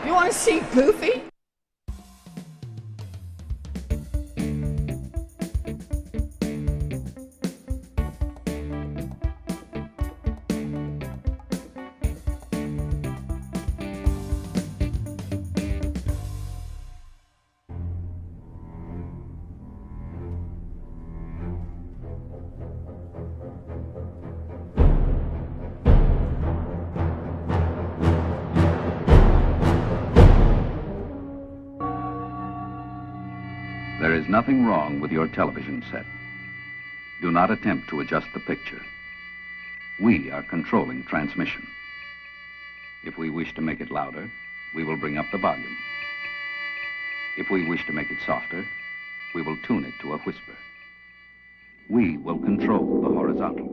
You want to see Goofy? There is nothing wrong with your television set. Do not attempt to adjust the picture. We are controlling transmission. If we wish to make it louder, we will bring up the volume. If we wish to make it softer, we will tune it to a whisper. We will control the horizontal.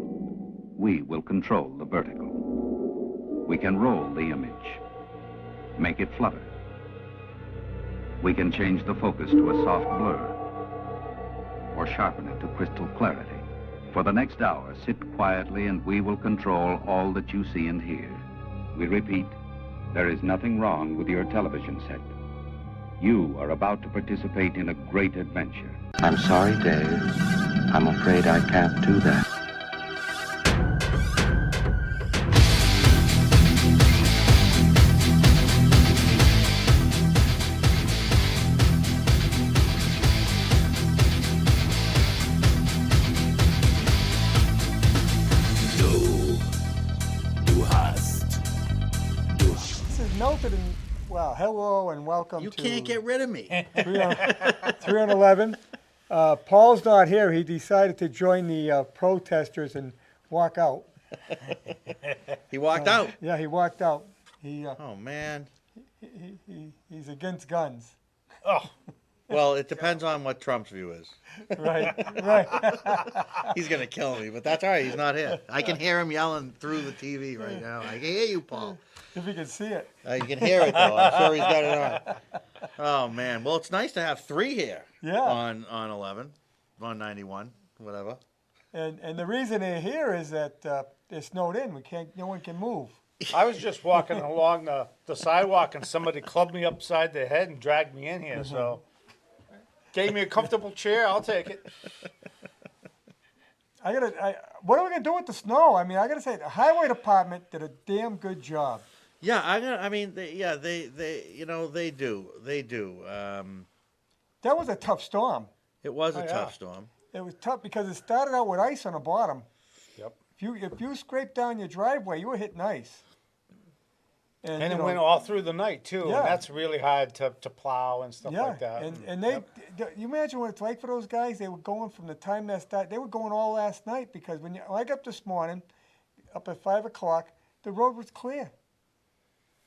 We will control the vertical. We can roll the image, make it flutter. We can change the focus to a soft blur or sharpen it to crystal clarity. For the next hour, sit quietly and we will control all that you see and hear. We repeat, there is nothing wrong with your television set. You are about to participate in a great adventure. I'm sorry, Dave. I'm afraid I can't do that. Melted and, well, hello and welcome You to... can't get rid of me. 311. Paul's not here. He decided to join the protesters and walk out. He walked out. Yeah, he walked out. Oh, man. He's against guns. Oh, Well, it depends on what Trump's view is. Right, right. He's going to kill me, but that's all right. He's not here. I can hear him yelling through the TV right now. I can hear you, Paul. If you can see it. You can hear it, though. I'm sure he's got it on. Oh, man. Well, it's nice to have three here Yeah. on 11, on 91, whatever. And the reason they're here is that they're snowed in. No one can move. I was just walking along the sidewalk and somebody clubbed me upside the head and dragged me in here. So, gave me a comfortable chair. I'll take it. What are we gonna do with the snow? I mean, I gotta say, the highway department did a damn good job. Yeah, they do. That was a tough storm. It was a Oh, tough yeah. storm. It was tough because it started out with ice on the bottom. Yep. If you scraped down your driveway, you were hitting ice. And you it know, went all through the night too. Yeah. And that's really hard to plow and stuff yeah, like that. and they, you imagine what it's like for those guys? They were going from the time that started. They were going all last night because when I got up this morning, up at 5 o'clock, the road was clear.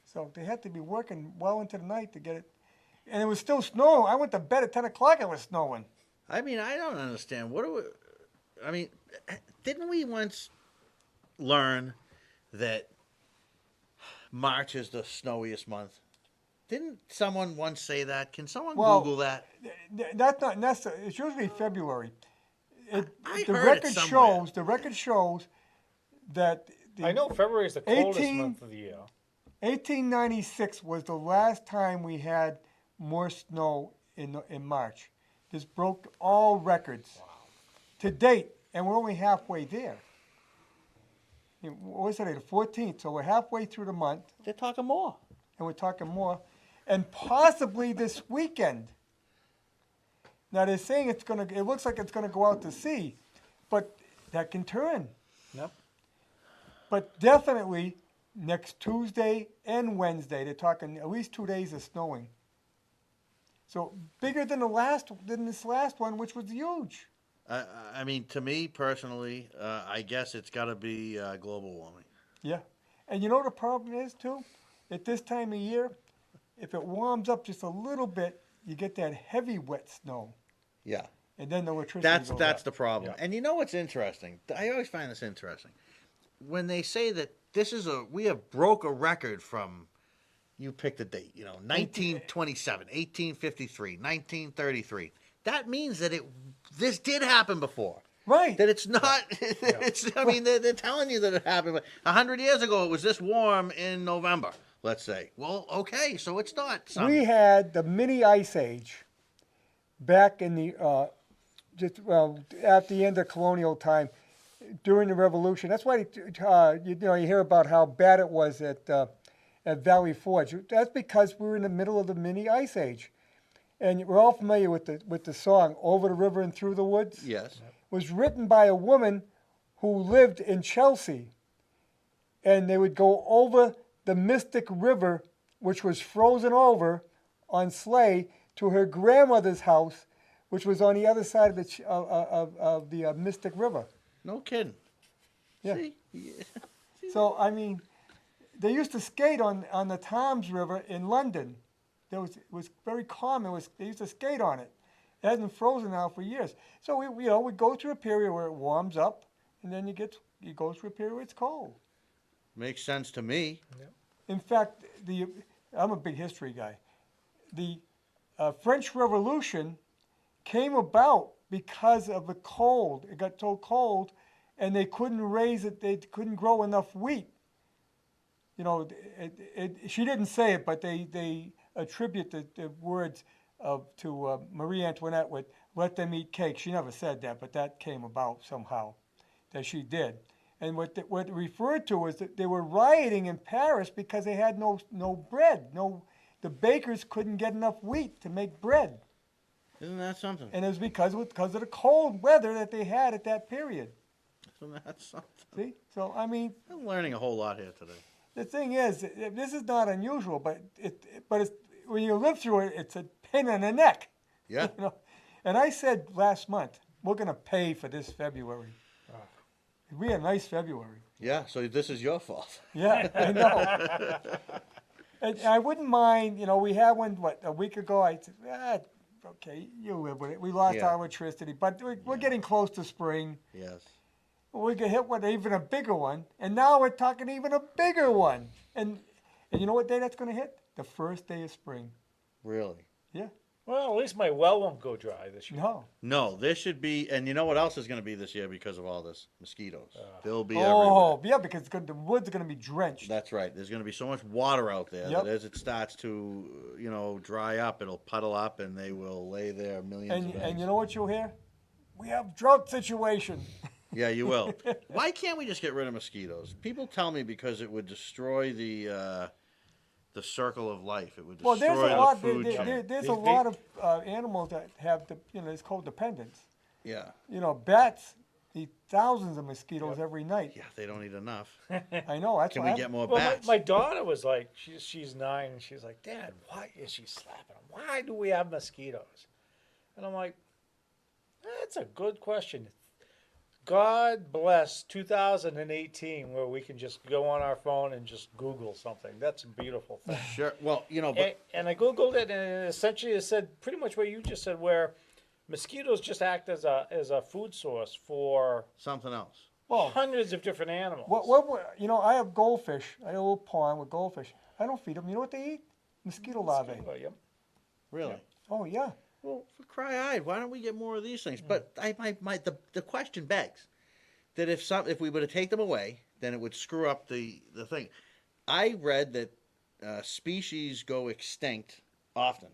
So they had to be working well into the night to get it. And it was still snowing. I went to bed at 10 o'clock. It was snowing. I mean, I don't understand. Didn't we once learn that March is the snowiest month? Didn't someone once say that? Can someone Google that? That's not necessary. It's usually February. I The heard record it somewhere. The record shows that I know February is the coldest 18 month of the year. 1896 was the last time we had more snow in March. This broke all records to date, and we're only halfway there. What was it, the 14th? So we're halfway through the month, They're talking more. and we're talking more, and possibly this weekend. Now they're saying it looks like it's gonna go out to sea, but that can turn. Yep. But definitely next Tuesday and Wednesday, they're talking at least 2 days of snowing. So bigger than this last one, which was huge. I mean, to me personally, I guess it's got to be global warming. Yeah. And you know what the problem is, too? At this time of year, if it warms up just a little bit, you get that heavy wet snow. Yeah. And then the electricity That's goes up. the problem. Yeah. And you know what's interesting? I always find this interesting. When they say that we have broke a record from, you pick the date, 1927, 1853, 1933. That means that this did happen before. Right. That it's not, they're telling you that it happened. 100 years ago, it was this warm in November. let's say. Well, okay, so it's not. We had the mini ice age back in the at the end of colonial time during the Revolution. That's why you hear about how bad it was at Valley Forge. That's because we were in the middle of the mini ice age, and we're all familiar with the song "Over the River and Through the Woods." Yes. It was written by a woman who lived in Chelsea, and they would go over the Mystic River, which was frozen over on sleigh, to her grandmother's house, which was on the other side of the Mystic River. No kidding. Yeah. See? Yeah. So I mean, they used to skate on the Thames River in London. It was very common. They used to skate on it. It hasn't been frozen now for years. So we go through a period where it warms up, and then you go through a period where it's cold. Makes sense to me. In fact, I'm a big history guy. The French Revolution came about because of the cold. It got so cold, and they couldn't raise it. They couldn't grow enough wheat. She didn't say it, but they attribute the words to Marie Antoinette with "let them eat cake." She never said that, but that came about somehow, that she did. And what it referred to was that they were rioting in Paris because they had no bread. The bakers couldn't get enough wheat to make bread. Isn't that something? And it was because of the cold weather that they had at that period. Isn't that something? See? So, I mean, I'm learning a whole lot here today. the thing is, this is not unusual, but it's, when you live through it, it's a pain in the neck. Yeah. And I said last month, we're going to pay for this February. We had a nice February. Yeah, so this is your fault. Yeah, I know. And I wouldn't mind, we had one, a week ago. I said, okay, you live with it. We lost our electricity, but we're getting close to spring. Yes. We could hit one, even a bigger one, and now we're talking even a bigger one. And you know what day that's going to hit? The first day of spring. Really? Yeah. Well, at least my well won't go dry this year. No. No, there should be, and you know what else is going to be this year because of all this? Mosquitoes. They'll be Oh, everywhere. yeah, because the woods are going to be drenched. That's right. There's going to be so much water out there Yep. that as it starts to, dry up, it'll puddle up and they will lay there millions of eggs. And you know what you'll hear? We have drought situation. Yeah, you will. Why can't we just get rid of mosquitoes? People tell me because it would destroy the circle of life. It would destroy Well, there's a lot. the food chain. There's a lot of animals that have it's codependence. Yeah. Bats eat thousands of mosquitoes every night. Yeah, they don't eat enough. I know. That's Can why we get more Well, bats? my daughter was like, she's 9, and she's like, Dad, why is she slapping them? Why do we have mosquitoes? And I'm like, that's a good question. God bless 2018, where we can just go on our phone and just Google something. That's a beautiful thing. Sure. Well, but And I Googled it, and essentially it said pretty much what you just said, where mosquitoes just act as a food source for something else. Well, hundreds of different animals. I have goldfish. I have a little pond with goldfish. I don't feed them. You know what they eat? Mosquito larvae. Yep. Really? Oh, yeah. Well, for cry-eyed, why don't we get more of these things? But the question begs that if we were to take them away, then it would screw up the thing. I read that species go extinct often.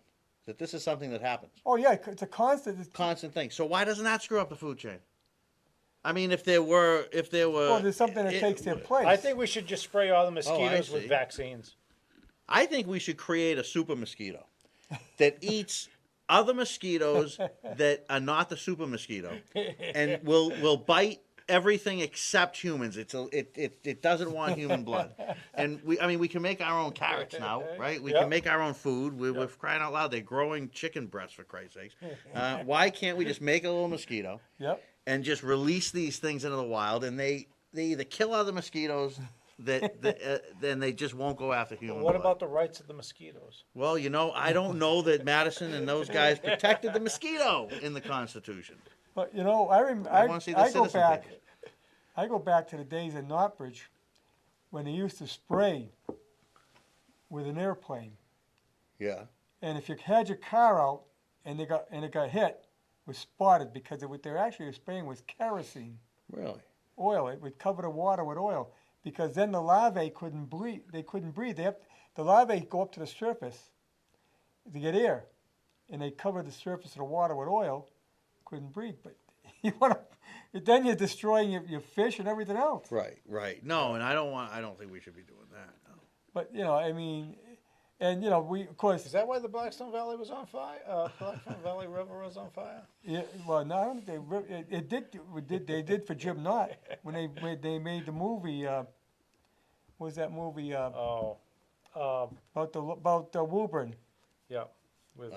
That this is something that happens. Oh, yeah. It's a constant. Constant thing. So why doesn't that screw up the food chain? I mean, if there were, Well, there's something that takes their place. I think we should just spray all the mosquitoes with see. vaccines. I think we should create a super mosquito that eats other mosquitoes that are not the super mosquito, and will bite everything except humans. It doesn't want human blood, and we can make our own carrots now, right? We can make our own food. We're crying out loud. They're growing chicken breasts, for Christ's sakes. Why can't we just make a little mosquito? Yep. And just release these things into the wild, and they either kill other mosquitoes then they just won't go after human What blood. about the rights of the mosquitoes? Well, I don't know that Madison and those guys protected the mosquito in the Constitution. But I wanna see the go Citizen back. Papers. I go back to the days in Northbridge when they used to spray with an airplane, Yeah. and if you had your car out and it got hit, was spotted because what they're actually spraying was kerosene Really? oil. It would cover the water with oil because then the larvae couldn't breathe. They couldn't breathe. The larvae go up to the surface to get air, and they cover the surface of the water with oil. Couldn't breathe, but you want to. Then you're destroying your fish and everything else. Right. No, and I don't think we should be doing that. No. But I mean, and we of course. Is that why the Blackstone Valley was on fire? Blackstone Valley River was on fire? Yeah. Well, no, I don't think they did for Jim Knott when they made the movie. What was that movie? About Woburn. Yeah, with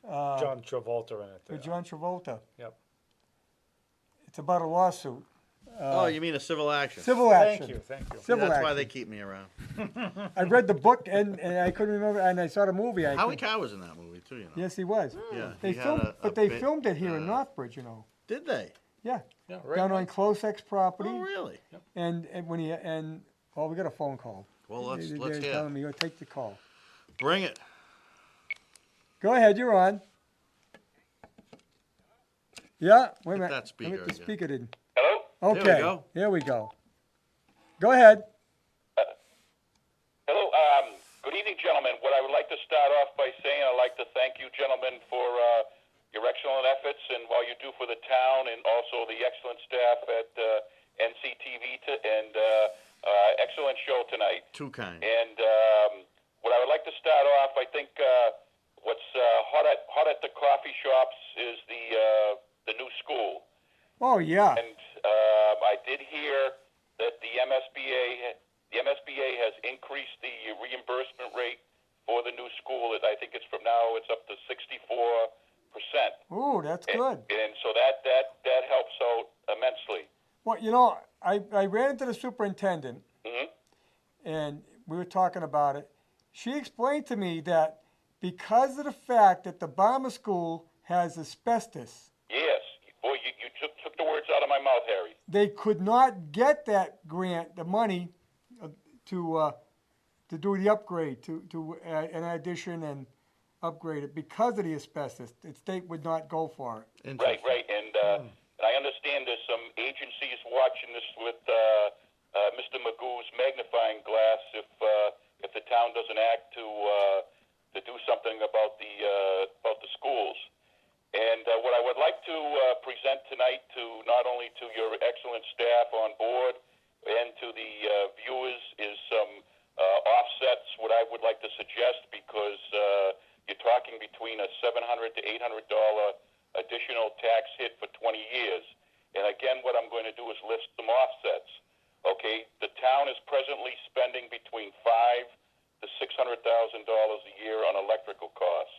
John Travolta in it. With John Travolta. Yep. It's about a lawsuit. You mean a civil action? Civil action. Thank you. Civil That's action. why they keep me around. I read the book and I couldn't remember, and I saw the movie. Howie Cow was in that movie too, Yes, he was. Yeah, They he had filmed, a they bit, filmed it here in Northbridge, Did they? Yeah, Yeah, right. down on Closex property. Oh, really? And when we got a phone call. Well, let's They're hear. telling me, take the call. Bring it. Go ahead, you're on. Yeah, wait a minute. that speaker Let me get the again. speaker didn't. Hello? Okay. go. Here we go. Go ahead. Hello. Good evening, gentlemen. What I would like to start off by saying, I'd like to thank you, gentlemen, for your excellent efforts and all you do for the town, and also the excellent staff at NCTV and excellent show tonight. Too kind. And what I would like to start off, I think what's hot at the coffee shops is the new school. Oh yeah. And I did hear that the MSBA has increased the reimbursement rate for the new school. I think it's up to 64%. Ooh, that's good. And so that helps out immensely. Well, I ran into the superintendent, Hmm. and we were talking about it. She explained to me that because of the fact that the Barmer School has asbestos, Yes. Boy, you took the words out of my mouth, Harry. they could not get that grant, the money, to do the upgrade, to an addition and upgrade it because of the asbestos. The state would not go for it. Right. And I understand there's some agencies watching this with Mr. Magoo's magnifying glass if the town doesn't act to do something about the schools. And what I would like to present tonight to not only to your excellent staff on board and to the viewers is some offsets, what I would like to suggest, because you're talking between a $700 to $800 additional tax hit for 20 years. And again, what I'm going to do is list some offsets. Okay, the town is presently spending between $500,000 to $600,000 a year on electrical costs.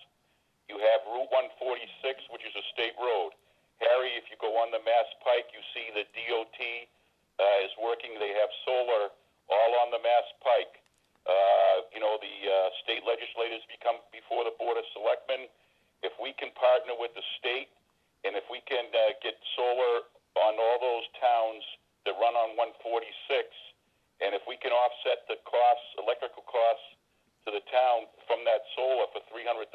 You have Route 146, which is a state road. Harry, if you go on the Mass Pike, you see the DOT is working. They have solar all on the Mass Pike. The state legislators become before the Board of Selectmen. If we can partner with the state, and if we can get solar on all those towns that run on 146, and if we can offset the costs, electrical costs to the town from that solar for $300,000,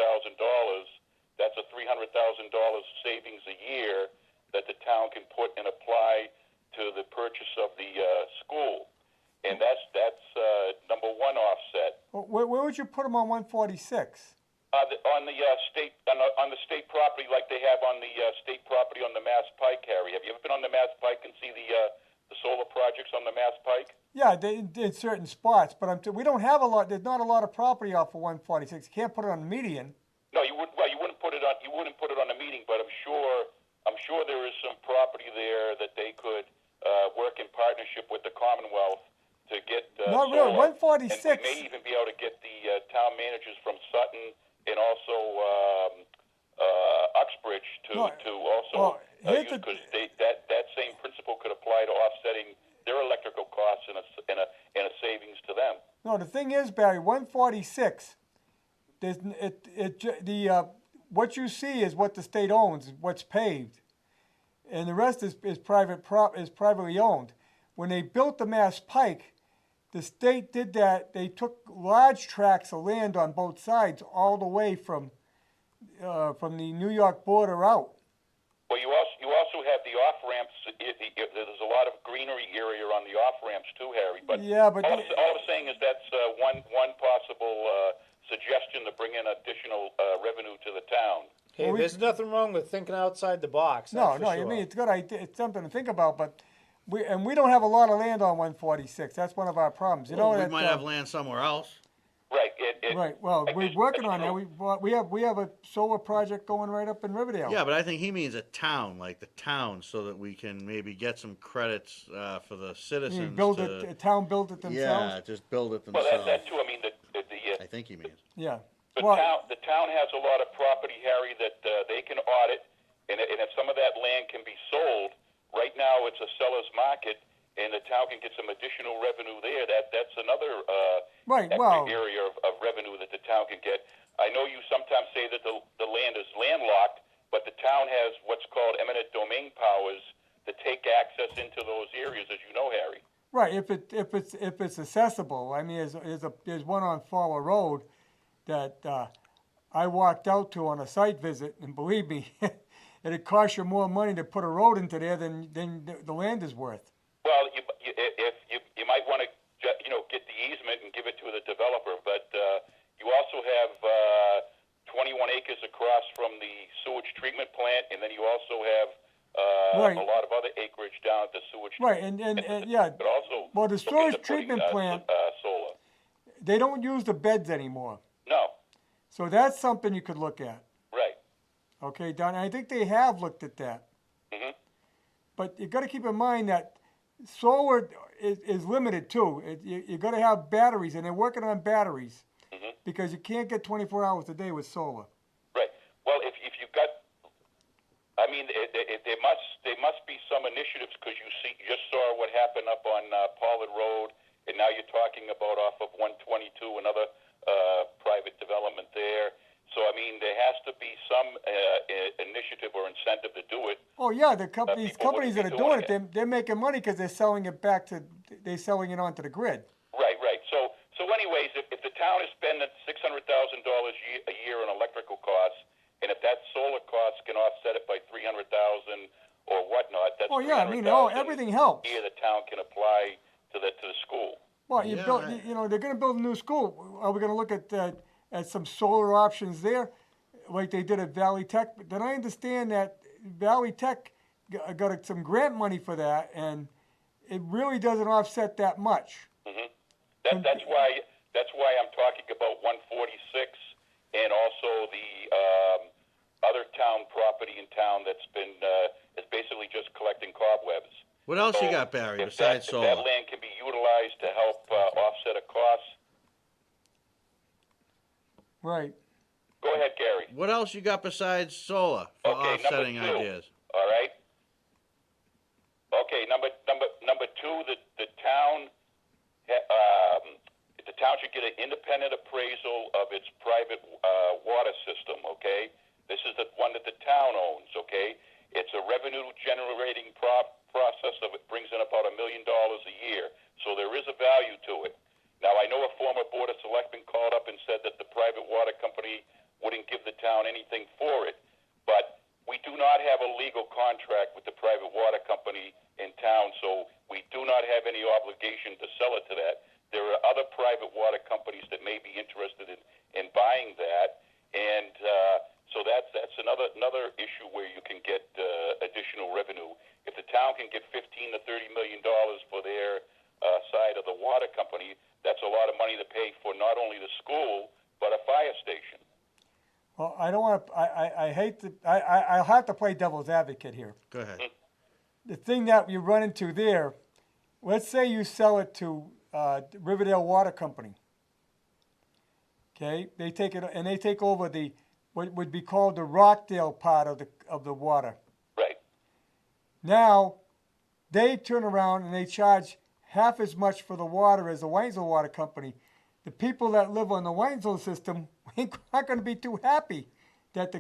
that's a $300,000 savings a year that the town can put and apply to the purchase of the school. And that's number one offset. Where would you put them on 146? On the state property, like they have on the state property on the Mass Pike, Harry. Have you ever been on the Mass Pike and see the solar projects on the Mass Pike? Yeah, they did certain spots, but we don't have a lot. There's not a lot of property off of 146. You can't put it on the median. No, you wouldn't. Well, you wouldn't put it on. You wouldn't put it on the meeting, but I'm sure there is some property there that they could work in partnership with the Commonwealth to get. Not really. solar. 146. And we may even be able to get the town managers from Sutton and also Uxbridge to also use, because that same principle could apply to offsetting their electrical costs and a savings to them. No, the thing is, Barry, 146. What you see is what the state owns, what's paved, and the rest is privately owned. When they built the Mass Pike, the state did that. They took large tracts of land on both sides, all the way from the New York border out. Well, you also have the off ramps. There's a lot of greenery area on the off ramps too, Harry. But Yeah, but all I'm saying is that's one possible suggestion to bring in additional revenue to the town. Hey, there's nothing wrong with thinking outside the box. no, that's for no, sure. I mean, it's a good idea. It's something to think about, but we don't have a lot of land on 146. That's one of our problems. You know we that might have land somewhere else. Right. right. Well, I we're just- working that's on that. true. We have a solar project going right up in Riverdale. Yeah, but I think he means a town, like the town, so that we can maybe get some credits for the You citizens. build to, it. A town built it themselves. Yeah, just build it Well, themselves. that too. I mean, I think he means. Yeah. the Well, town has a lot of property, Harry, that they can audit, and if some of that land can be sold, right now it's a seller's market, and the town can get some additional revenue there. That's another right. extra Well, area of revenue that the town can get. I know you sometimes say that the land is landlocked, but the town has what's called eminent domain powers to take access into those areas, as you know, Harry. right. If it's accessible. I mean, there's one on Fowler Road that I walked out to on a site visit, and believe me, it'd cost you more money to put a road into there than the land is worth. Well, you might want to get the easement and give it to the developer, but you also have 21 acres across from the sewage treatment plant, and then you also have Right. a lot of other acreage down at the sewage. Right, and yeah. But also, Well, the look storage into putting, treatment plant, solar. they don't use the beds anymore. No, So that's something you could look at. right. Okay, Don. I think they have looked at that. Hmm. But you got to keep in mind that solar is limited too. You got to have batteries, and they're working on batteries because you can't get 24 hours a day with solar. Right. Well, if you've got, I mean, there must be some initiatives because you just saw what happened up on Pollard Road, and now you're talking about off of 122, another private development there. So I mean, there has to be some initiative or incentive to do it. Oh yeah, these people companies that wouldn't are be doing doing it, they're making money because they're selling it onto the grid. Right. So anyways, if the town is spending $600,000 a year on electrical costs, and if that solar cost can offset it by $300,000 or whatnot, that's Oh yeah, I mean, $300,000 everything helps. a year the town can apply to the school. Well, Yeah. they're going to build a new school. Are we going to look at some solar options there, like they did at Valley Tech? But then I understand that Valley Tech got some grant money for that, and it really doesn't offset that much. Hmm. That's why I'm talking about 146 and also the other town property in town that's been is basically just collecting cobwebs. What else you So got, Barry, if besides that solar? land can be utilized to help offset a cost. Right. Go ahead, Gary. What else you got besides solar for Okay, offsetting number two. ideas? All right. Okay, number two, the town should get an independent appraisal of its private water system. Okay, this is the one that the town owns. Okay, it's a revenue generating process of it brings in about $1 million a year, so there is a value to it. Now I know a former board of selectmen called up and said that the private water company wouldn't give the town anything for it, but we do not have a legal contract with the private water company in town, so we do not have any obligation to sell it to that. There are other private water companies that may be interested in buying that, and so that's another issue where you can get additional revenue. If the town can get $15 to $30 million for their side of the water company, that's a lot of money to pay for not only the school but a fire station. Well, I don't want to. I hate to. I'll have to play devil's advocate here. Go ahead. The thing that you run into there, let's say you sell it to Riverdale Water Company. Okay, they take it and they take over what would be called the Rockdale part of the water. Right. Now, they turn around and they charge half as much for the water as the Waynesville Water Company. The people that live on the Waynesville system aren't going to be too happy that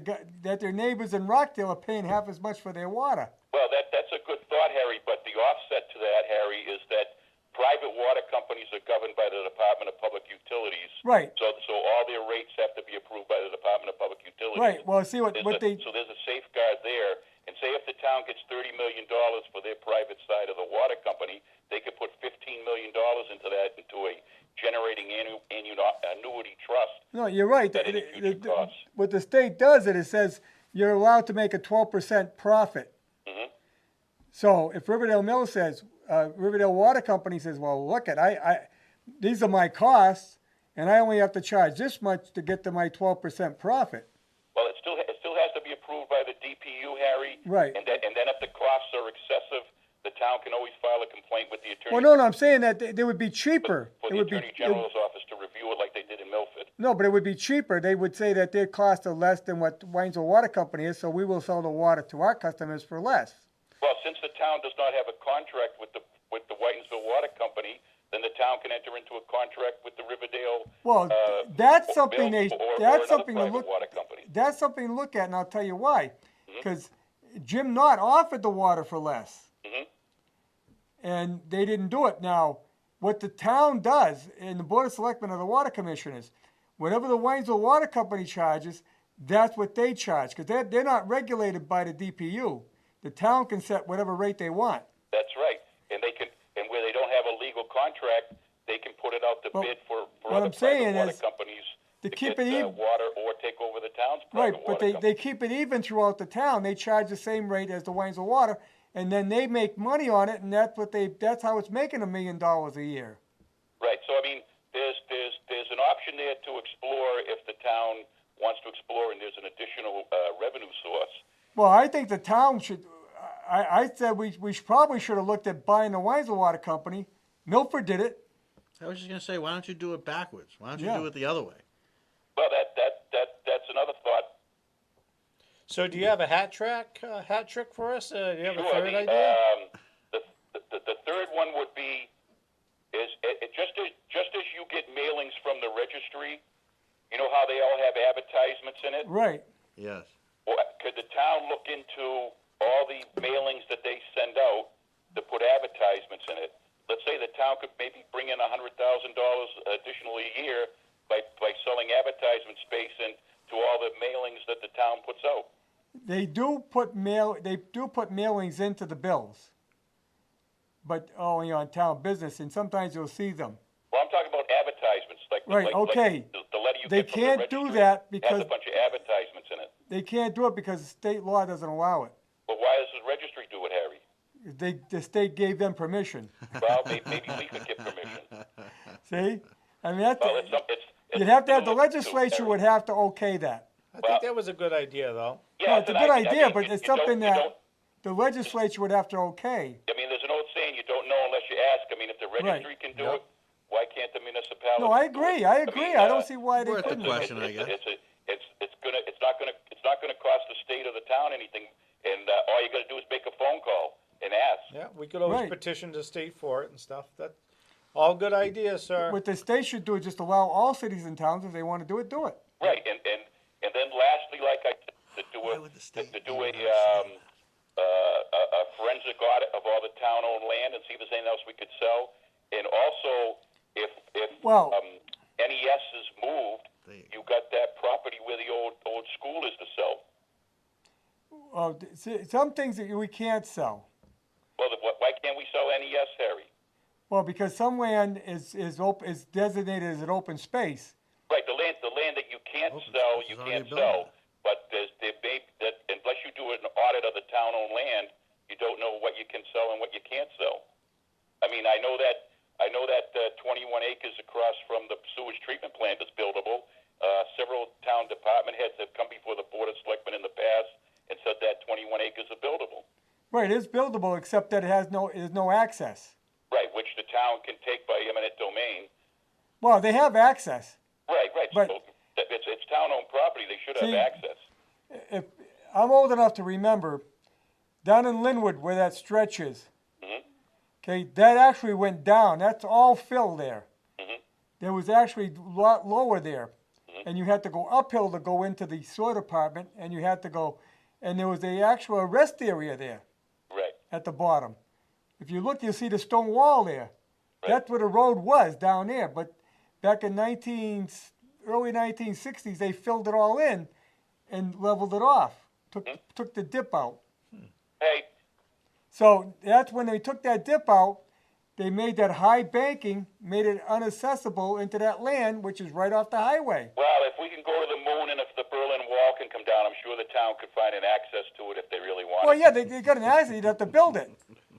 their neighbors in Rockdale are paying half as much for their water. Well, that's a good thought, Harry, but the offset to that, Harry, is that private water companies are governed by the Department of Public Utilities. Right. So all their rates have to be approved by the Department of Public Utilities. Right. Well, see so there's a safeguard there. And say if the town gets $30 million for their private side of the water company, they could put Equity Trust. No, you're right. That any future costs. What the state does, it says you're allowed to make a 12% profit. Mhm. So if Riverdale Mill says, Riverdale Water Company says, well, look these are my costs, and I only have to charge this much to get to my 12% profit. Well, it still has to be approved by the DPU, Harry. Right. And then if the costs are excessive, the town can always file a complaint with the attorney. Well, no, I'm saying that they would be cheaper. For It the would be Attorney General's office to review it like they did in Milford. no, but it would be cheaper. They would say that their costs are less than what Waynesville Water Company is, so we will sell the water to our customers for less. Well, since the town does not have a contract with the Whitensville Water Company, then the town can enter into a contract with the Riverdale. Well, that's something Bill- they. or That's another something to private look. water company. That's something to look at, and I'll tell you why. Mm-hmm. Because Jim Knott offered the water for less, Mhm. and they didn't do it. Now, what the town does, and the Board of Selectmen are the water commissioners, whatever the Waynesville Water Company charges, that's what they charge, because they're not regulated by the DPU. The town can set whatever rate they want. That's right, and where they don't have a legal contract, they can put it out to Well, bid for what other I'm saying private water is, companies to keep get it even- water or take over the town's Right, private but water they company. keep it even throughout the town. They charge the same rate as the Waynesville Water, and then they make money on it, and that's how it's making $1 million a year. Right. So I mean, there's an option there to explore if the town wants to explore, and there's an additional revenue source. Well, I think the town should. I said we probably should have looked at buying the Waynesville Water Company. Milford did it. I was just gonna say, why don't you do it backwards? Why don't you Yeah. do it the other way? Well, that's another thought. So do you have a hat trick for us? Do you have a Sure. third idea? The third one would be just as you get mailings from the registry, you know how they all have advertisements in it. Right. Yes. Well, could the town look into all the mailings that they send out to put advertisements in it? Let's say the town could maybe bring in $100,000 additionally a year by selling advertisement space into all the mailings that the town puts out. They do put mailings into the bills, but only on town business, and sometimes you'll see them. Well, I'm talking about advertisements, Right, okay. Like the letter you They get from can't the do registry that has because a bunch of advertisements in it. they can't do it because state law doesn't allow it. But why does the registry do it, Harry? The state gave them permission. Well, maybe we could get permission. See, I mean that's. Well, You'd have to have the look into, legislature Harry. would have to okay that. I think that was a good idea, though. Yeah, No, it's a and good I idea, mean, but you it's don't- something you that don't- the legislature would have to okay. I mean, there's an old saying: you don't know unless you ask. I mean, if the registry can do it, why can't the municipality? No, I do agree. it? I agree. mean, I don't see why they Worth the couldn't. question, I guess. It's not gonna cost the state or the town anything, and all you got to do is make a phone call and ask. Yeah, we could always Right. petition the state for it and stuff. That all good ideas, sir. What the state should do is just allow all cities and towns, if they want to do it, do it. Right, and then lastly, like I said, to do Why would the state a even say forensic audit of all the town-owned land and see if there's anything else we could sell, and also if Well- NES is moved, They- you got that property where the old school is to sell. Some things that we can't sell. Well, why can't we sell NES, Harry? Well, because some land is designated as an open space. Right, the land that you can't Open sell, space you is already can't built. sell. But unless you do an audit of the town-owned land, you don't know what you can sell and what you can't sell. I mean, I know that 21 acres across from the sewage treatment plant is buildable. Several town department heads have come before the Board of Selectmen in the past and said that 21 acres are buildable. Right, it's buildable except that there's no access. Right, which the town can take by eminent domain. Well, they have access. Right. But- So it's town-owned property. They should have See- access. If I'm old enough to remember, down in Linwood where that stretch is, Mhm. okay, that actually went down. That's all fill there. Mhm. There was actually a lot lower there, and you had to go uphill to go into the sewer department, and you had to go, and there was a actual rest area there Right. at the bottom. If you look, you'll see the stone wall there. That's where the road was down there. But back in early 1960s, they filled it all in and leveled it off. Took the dip out. Hey, So that's when they took that dip out. they made that high banking, made it unaccessible into that land, which is right off the highway. Well, if we can go to the moon and if the Berlin Wall can come down, I'm sure the town could find an access to it if they really wanted. Well, yeah, they got an access. You'd have to build it.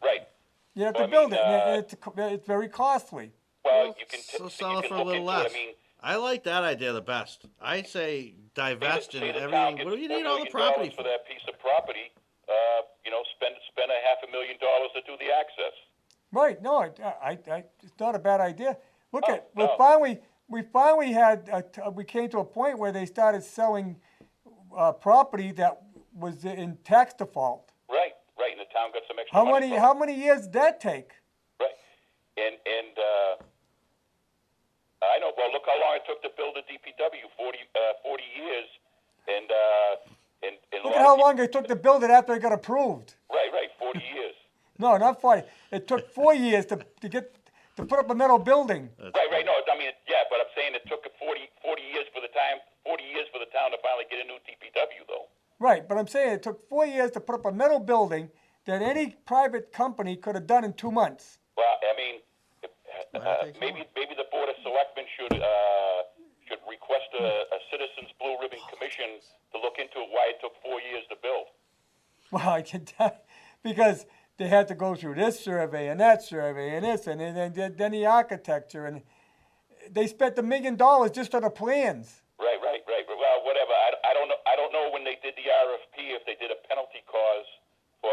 Right. You have Well, to build I mean, it, and it's very costly. Well, you can So you sell it can for a look little into it. less. I mean, I like that idea the best. I say divest say and the town everything. gets What do you $4 need all the million property for for? that piece of property? Spend $500,000 to do the access. Right? No, it's not a bad idea. Look Oh, at no. we finally had we came to a point where they started selling property that was in tax default. Right, and the town got some extra money. from it. How many years did that take? Right, and I know. Well, look how long it took to build a DPW 40 years, and Look at how long it took to build it after it got approved. Right, 40 years. No, not 40. It took 4 years to put up a metal building. Right. No, I mean, yeah, but I'm saying it took 40 years for the town to finally get a new DPW, though. Right, but I'm saying it took 4 years to put up a metal building that any private company could have done in 2 months. Well, I mean, maybe the Board of Selectmen should request a citizens blue ribbon commission to look into why it took 4 years to build. Well, I can tell, because they had to go through this survey and that survey and this and then the architecture, and they spent $1 million just on the plans. Right. Well, whatever. I don't know when they did the RFP if they did a penalty clause for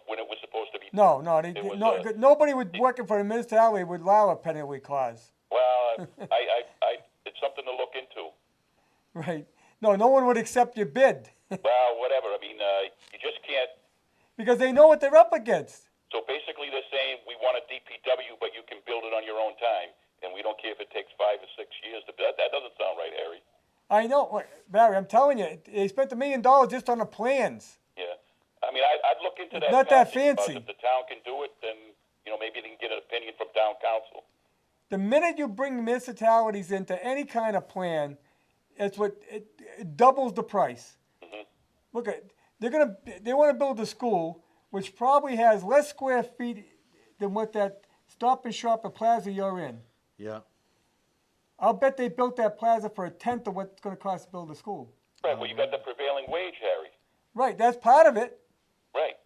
when it was supposed to be. No, nobody working for the municipality would allow a penalty clause. Well, it's something to look into. Right. No one would accept your bid Well, whatever. I mean, you just can't. because they know what they're up against. So basically, they're saying we want a DPW, but you can build it on your own time, and we don't care if it takes 5 or 6 years to build. That doesn't sound right, Harry. I know, Barry. I'm telling you, they spent $1 million just on the plans. Yeah. I mean, I'd look into that. Not that penalty clause. fancy. If the town can do it, then maybe they can get an opinion from town council. The minute you bring municipalities into any kind of plan, it doubles the price. Mm-hmm. Look at they want to build a school which probably has less square feet than what that Stop and Shop at Plaza you're in. Yeah. I'll bet they built that plaza for 1/10 of what it's going to cost to build a school. Right. Well, you got the prevailing wage, Harry. Right, that's part of it. Right.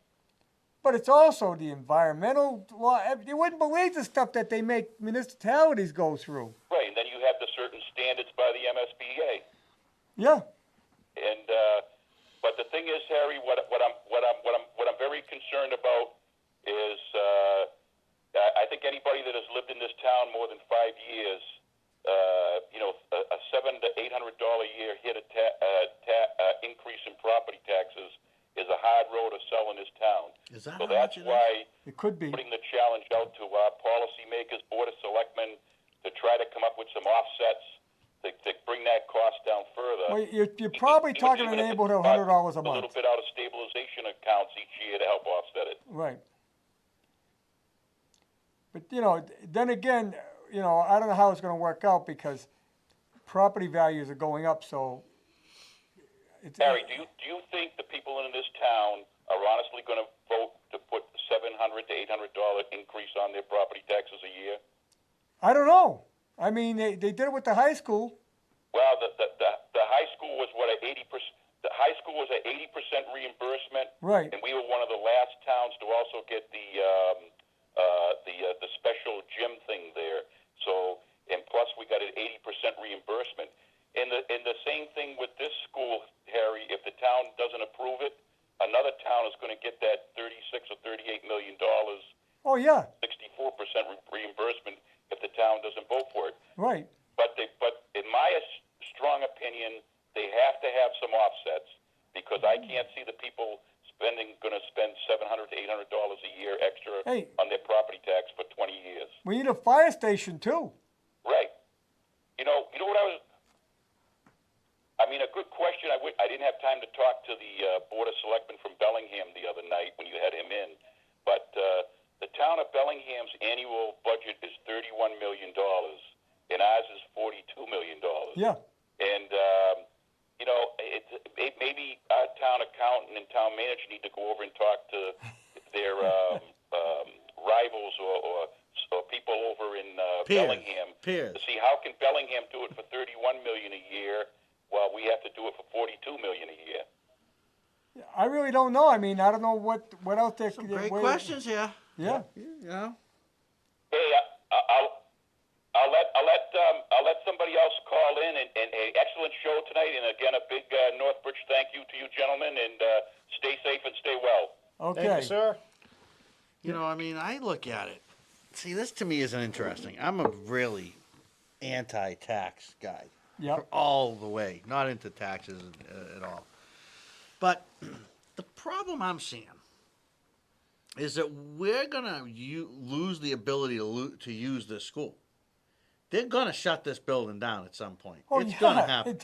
But it's also the environmental law. You wouldn't believe the stuff that they make municipalities go through. Right. And then you have the certain standards by the MSBA. Yeah. And but the thing is, Harry, what I'm very concerned about is I think anybody that has lived in this town more than 5 years, a $700 to $800 a year increase in property taxes is a hard road to sell in this town. Is that So how that's much it is? why It could be. putting the challenge out to our policymakers, Board of Selectmen, to try to come up with some offsets to bring that cost down further. Well, you're probably talking in the neighborhood of $100 a A little month. bit out of stabilization accounts each year to help offset it. Right. But, then again, I don't know how it's going to work out because property values are going up, so it's... Harry, do you think the people in this town are honestly going to vote to put $700 to $800 increase on their property taxes a year? I don't know. I mean, they did it with the high school. Well, the high school was what, 80%. The high school was at 80% reimbursement, Right. and we were one of the last towns to also get the special gym thing there. So, and plus we got an 80% reimbursement. And the same thing with this school, Harry. If the town doesn't approve it, another town is going to get that $36 or $38 million, Oh, yeah. 64% reimbursement if the town doesn't vote for it. Right. But in my strong opinion, they have to have some offsets because I can't see the people going to spend $700 to $800 a year extra Hey. on their property tax for 20 years. We need a fire station, too. Right. You know what I mean, a good question. I didn't have time to talk to the Board of Selectmen from Bellingham the other night when you had him in, but the town of Bellingham's annual budget is $31 million, and ours is $42 million. Yeah. And, maybe our town accountant and town manager need to go over and talk to their rivals or in Piers. Bellingham Piers. to see how can Bellingham do it for $31 million a year while we have to do it for $42 million a year. I really don't know. I mean, I don't know what else they Some could. great questions here. Yeah. You know. Hey, I'll let somebody else call in, and an excellent show tonight. And again, a big Northbridge thank you to you gentlemen, and stay safe and stay well. Okay. Thank you, sir. You know, I mean, I look at it. See, this to me isn't interesting. I'm a really anti-tax guy. Yep. All the way. Not into taxes at all. But the problem I'm seeing is that we're going to lose the ability to use this school. They're going to shut this building down at some point. Oh, It's yeah. going to happen.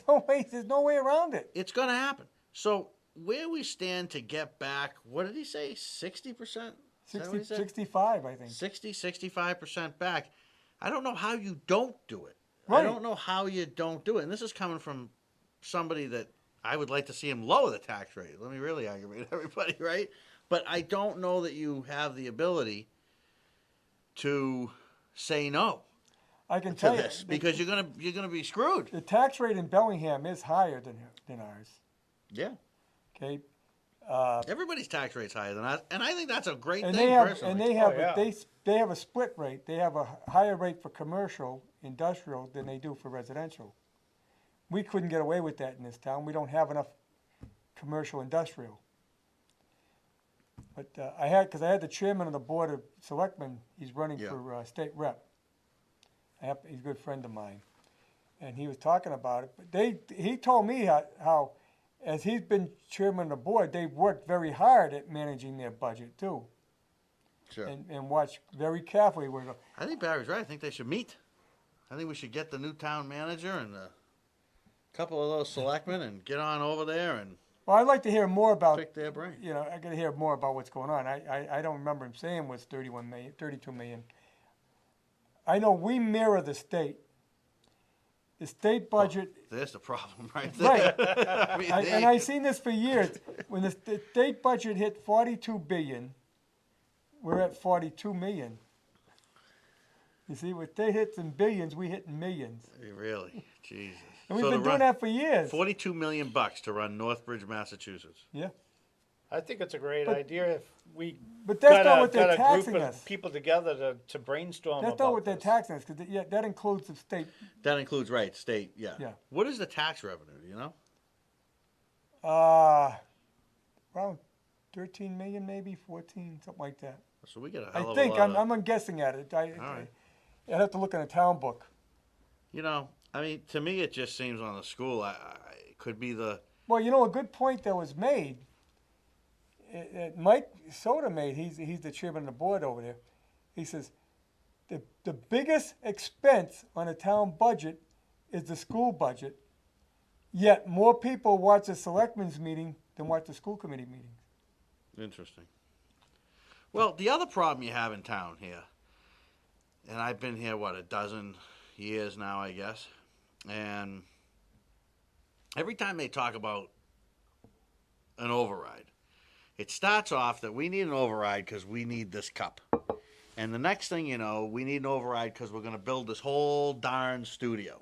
There's no way around it. It's going to happen. So where we stand to get back, what did he say, 60%? 65, I think. 65% back. I don't know how you don't do it. Right. I don't know how you don't do it. And this is coming from somebody that I would like to see him lower the tax rate. Let me really aggravate everybody, right? But I don't know that you have the ability to say no I can to tell this you, because you're gonna be screwed. the tax rate in Bellingham is higher than ours. Yeah. Okay. Everybody's tax rate's higher than us, and I think that's a great And thing they have personally. they have a split rate. They have a higher rate for commercial, industrial than they do for residential. We couldn't get away with that in this town. We don't have enough commercial industrial. But I had the chairman of the board of selectmen. He's running Yeah. for state rep. He's a good friend of mine, and he was talking about it. But he told me how as he's been chairman of the board, they've worked very hard at managing their budget too, Sure. and watch very carefully where. I think Barry's right. I think they should meet. I think we should get the new town manager and a couple of those selectmen and get on over there and Well, I'd like to hear more about. pick their brain. You know, I got to hear more about what's going on. I don't remember him saying it was 32 million. I know we mirror the state. The state budget, There's the problem right there. right? I mean, And I've seen this for years. When the state budget hit 42 billion, we're at 42 million. You see, what they hit in billions, we hit in millions, Really, Jesus. and we've So been to doing run that for years. $42 million to run Northbridge, Massachusetts. Yeah, I think it's a great But- idea if we but that's got not a, what they're got a taxing group of us. people together to brainstorm That's about not what they're this. taxing us, because that includes the state. That includes, right, state, yeah. Yeah. What is the tax revenue, do you know? Around 13 million, maybe 14, something like that. So we get a I hell of think a lot I'm guessing at it. right. I'd have to look in a town book. You know, I mean, to me, it just seems on the school, it could be the, Well, you know, a good point that was made. Mike Soda made. He's the chairman of the board over there. He says the biggest expense on a town budget is the school budget. Yet more people watch the selectmen's meeting than watch the school committee meetings. interesting. Well, the other problem you have in town here, and I've been here, what, a dozen years now, I guess, and every time they talk about an override, it starts off that we need an override because we need this cup. And the next thing you know, we need an override because we're going to build this whole darn studio.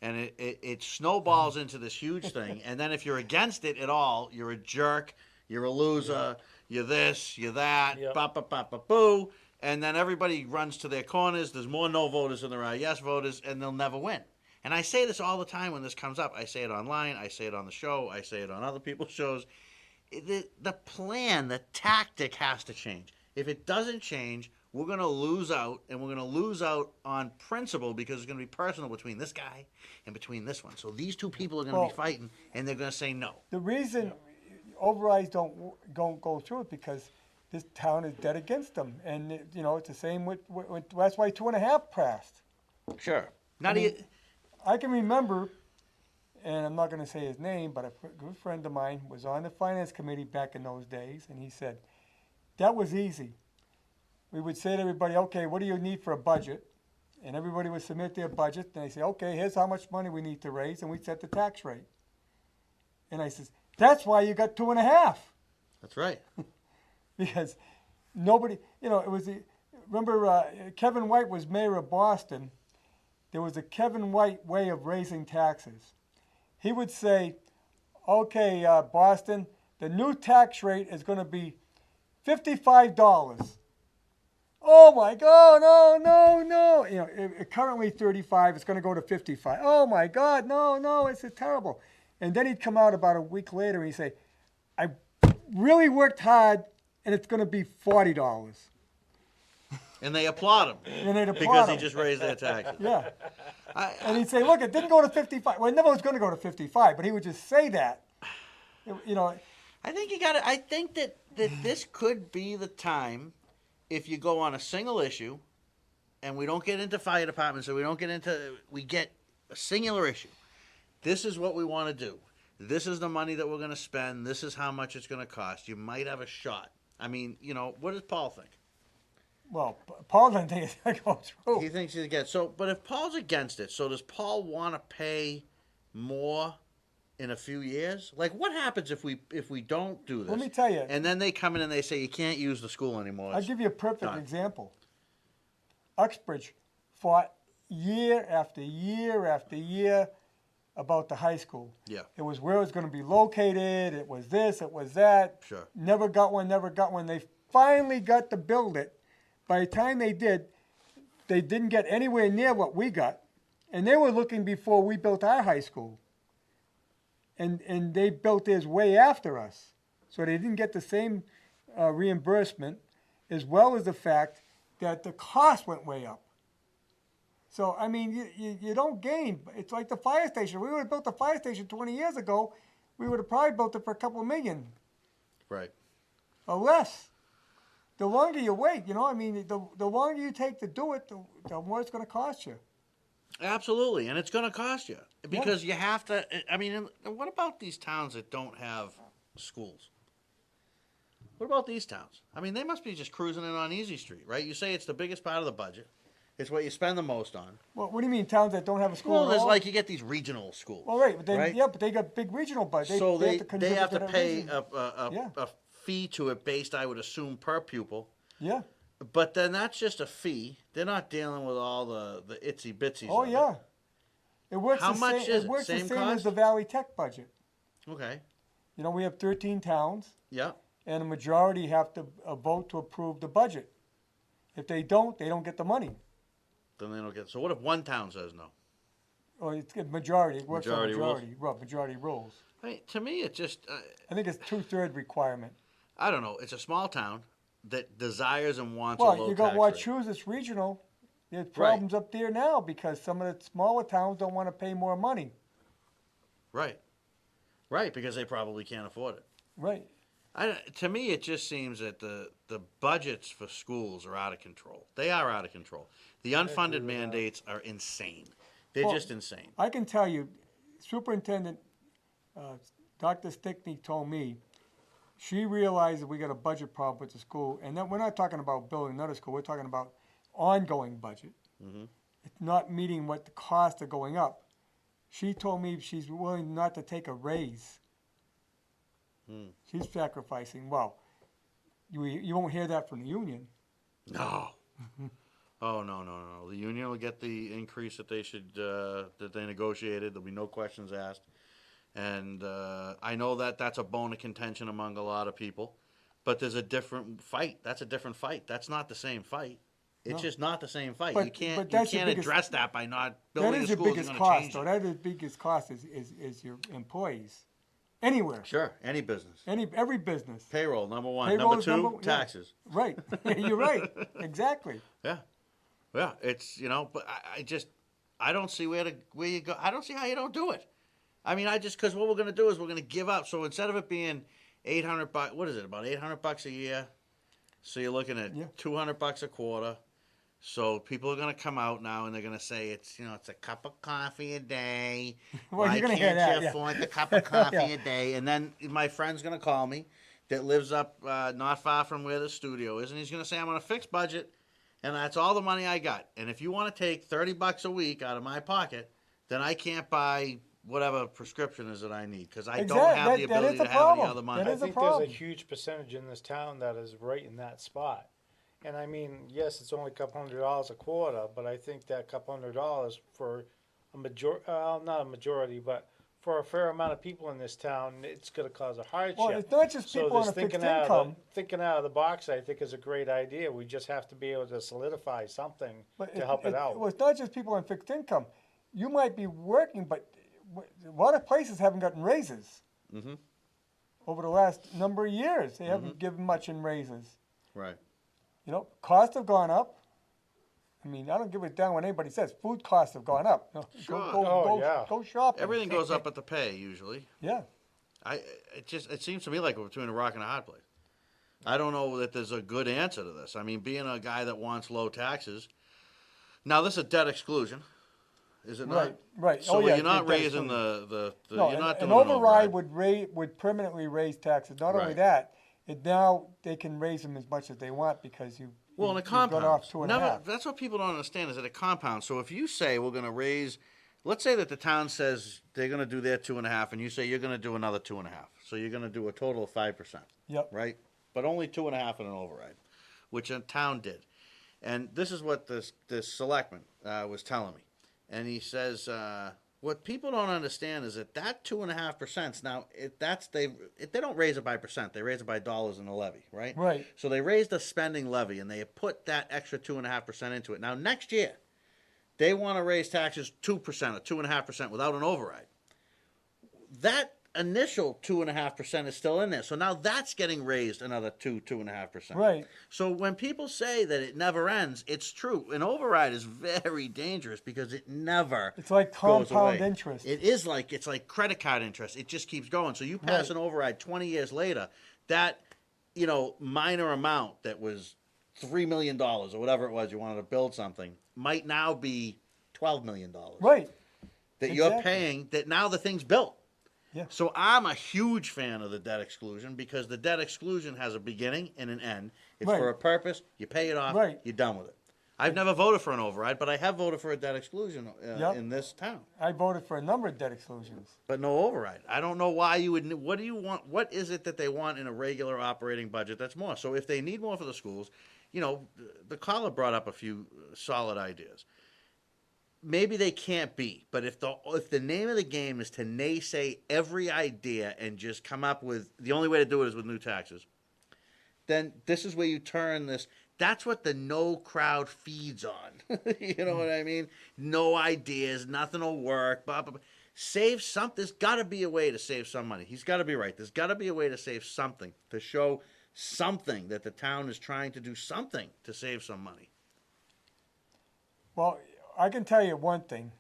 And it snowballs into this huge thing. And then if you're against it at all, you're a jerk, you're a loser, you're this, you're that, Yep. boo. And then everybody runs to their corners. There's more no voters than there are yes voters, and they'll never win. And I say this all the time when this comes up. I say it online, I say it on the show, I say it on other people's shows. The plan, the tactic has to change. If it doesn't change, we're going to lose out, and we're going to lose out on principle because it's going to be personal between this guy and between this one. So these two people are going to be fighting, and they're going to say no. The reason overrides don't go through it because this town is dead against them, and you know it's the same with that's why 2.5 passed. Sure. Not I mean, I can remember, and I'm not going to say his name, but a good friend of mine was on the finance committee back in those days, and he said that was easy. We would say to everybody, okay, what do you need for a budget? And everybody would submit their budget, and they say, okay, here's how much money we need to raise, and we set the tax rate. And I says, that's why you got 2.5. That's right. Because nobody, you know, remember Kevin White was mayor of Boston. There was a Kevin White way of raising taxes. He would say, okay, Boston, the new tax rate is going to be $55. Oh my God, no. You know, currently 35, it's going to go to 55. Oh my God, no, it's terrible. And then he'd come out about a week later and he'd say, I really worked hard and it's going to be $40. And they applaud him. And they'd applaud because him. he just raised their taxes. Yeah. And he'd say, look, it didn't go to 55. Well, it never was going to go to 55, but he would just say that. You know. I think I think that this could be the time if you go on a single issue and we don't get into fire departments, so we get a singular issue. This is what we want to do. This is the money that we're going to spend. This is how much it's going to cost. You might have a shot. I mean, you know, what does Paul think? Well, Paul doesn't think it's going to go through. He thinks he's against. So, but if Paul's against it, so does Paul want to pay more in a few years? Like, what happens if we don't do this? Let me tell you. And then they come in and they say you can't use the school anymore. I'll give you a perfect done. example. Uxbridge fought year after year after year about the high school. Yeah. It was where it was going to be located. It was this. It was that. Sure. Never got one. They finally got to build it. By the time they did, they didn't get anywhere near what we got. And they were looking before we built our high school. And they built theirs way after us. So they didn't get the same reimbursement, as well as the fact that the cost went way up. So, I mean, you don't gain. It's like the fire station. We would have built the fire station 20 years ago. We would have probably built it for a couple of million. Right. Or less. The longer you wait, you know, I mean, the longer you take to do it, the more it's going to cost you. Absolutely, and it's going to cost you because you have to. I mean, and what about these towns that don't have schools? What about these towns? I mean, they must be just cruising in on Easy Street, right? You say it's the biggest part of the budget. It's what you spend the most on. Well, what do you mean towns that don't have a school? Well, at there's all? like you get these regional schools. Well, right, but then right? Yeah, but they got big regional budgets. So they contribute have to that pay region. a fee to it based, I would assume, per pupil. Yeah. But then that's just a fee. They're not dealing with all the itsy bitsies. Oh of it. yeah. It works. How the much same, is it? it? Works Same the same cost? as the Valley Tech budget. Okay. You know, we have 13 towns, Yeah. and a majority have to vote to approve the budget. If they don't get the money. Then they don't get. So what if one town says no? Or it's a majority. It works Majority on rules? majority. Majority rules. I mean, to me, it just. I think it's 2/3 requirement. I don't know. It's a small town that desires and wants a Well, low you got tax rate. Wachusett regional. There's problems up there now because some of the smaller towns don't want to pay more money. Right. Right, because they probably can't afford it. Right. To me, it just seems that the budgets for schools are out of control. They are out of control. The unfunded mandates are insane. They're Well, just insane. I can tell you, Superintendent Dr. Stickney told me she realized that we got a budget problem with the school, and then we're not talking about building another school. We're talking about ongoing budget. Mm-hmm. It's not meeting what the costs are going up. She told me she's willing not to take a raise. She's sacrificing. Well, you won't hear that from the union. No. Oh, no. The union will get the increase that they should, that they negotiated. There'll be no questions asked. And I know that that's a bone of contention among a lot of people. But there's a different fight. That's a different fight. That's not the same fight. It's just not the same fight. But- you can't but that's your address that by not That building is a your school is biggest going to cost, change though. it. That is the biggest cost is your employees. Anywhere. Sure, any business. Every business. Payroll, number one. Payroll Number is two, yeah. taxes. Right. You're right. Exactly. Yeah, it's, but I don't see where you go. I don't see how you don't do it. I mean, because what we're going to do is we're going to give up. So instead of it being $800, what is it, about $800 a year? So you're looking at $200 a quarter. So people are going to come out now and they're going to say it's a cup of coffee a day. Well, Why you're gonna can't hear that, you yeah. afford the cup of coffee Yeah. a day? And then my friend's going to call me that lives up not far from where the studio is, and he's going to say I'm on a fixed budget, and that's all the money I got. And if you want to take $30 a week out of my pocket, then I can't buy whatever prescription is that I need because I don't have the ability to have any other money. That I is a think there's a problem. huge percentage in this town that is right in that spot. And I mean, yes, it's only a couple $100 a quarter, but I think that couple $100 for not a majority, but for a fair amount of people in this town, it's going to cause a hardship. Well, it's not just So people on this a fixed thinking out income. thinking out of the box, I think, is a great idea. We just have to be able to solidify something to help it out. Well, it's not just people on fixed income. You might be working, but a lot of places haven't gotten raises over the last number of years. They haven't given much in raises. Right. You know, costs have gone up. I mean, I don't give a damn what anybody says. Food costs have gone up. You know, Sure. Go shopping. Everything goes up at the pay usually. Yeah. It seems to me like we're between a rock and a hard place. I don't know that there's a good answer to this. I mean, being a guy that wants low taxes. Now, this is debt exclusion, is it not? Right. So yeah, you're not debt raising exclusion. you're not an doing override would permanently raise taxes. Not only Right. that, now they can raise them as much as they want because you. Well, in a you got compound. off 2.5. That's what people don't understand is that a compound. So if you say we're going to raise, let's say that the town says they're going to do their 2.5, and you say you're going to do another 2.5. So you're going to do a total of 5%. Yep. Right? But only 2.5 in an override, which a town did. And this is what this selectman was telling me. And he says, what people don't understand is that 2.5% now they don't raise it by percent, they raise it by dollars in the levy, right? Right. So they raised the spending levy and they put that extra 2.5% into it. Now next year, they want to raise taxes 2% or 2.5% without an override. That initial 2.5% is still in there. So now that's getting raised another 2.5%. Right. So when people say that it never ends, it's true. An override is very dangerous because it never It's like goes compound away. interest. It's like credit card interest. It just keeps going. So you pass Right. an override 20 years later, that minor amount that was $3 million or whatever it was you wanted to build something might now be $12 million. Right. That you're Exactly. paying that now the thing's built. Yeah. So I'm a huge fan of the debt exclusion because the debt exclusion has a beginning and an end. It's Right. for a purpose. You pay it off. Right. You're done with it. I've never voted for an override, but I have voted for a debt exclusion Yep. in this town. I voted for a number of debt exclusions. But no override. I don't know why you would. What do you want? What is it that they want in a regular operating budget that's more? So if they need more for the schools, the caller brought up a few solid ideas. Maybe they can't be, but if the name of the game is to naysay every idea and just come up with the only way to do it is with new taxes, then this is where you turn this. That's what the no crowd feeds on. You know what I mean? No ideas, nothing will work. Blah, blah, blah. Save something. There's got to be a way to save some money. He's got to be right. There's got to be a way to save something, to show something that the town is trying to do something to save some money. Well, I can tell you one thing.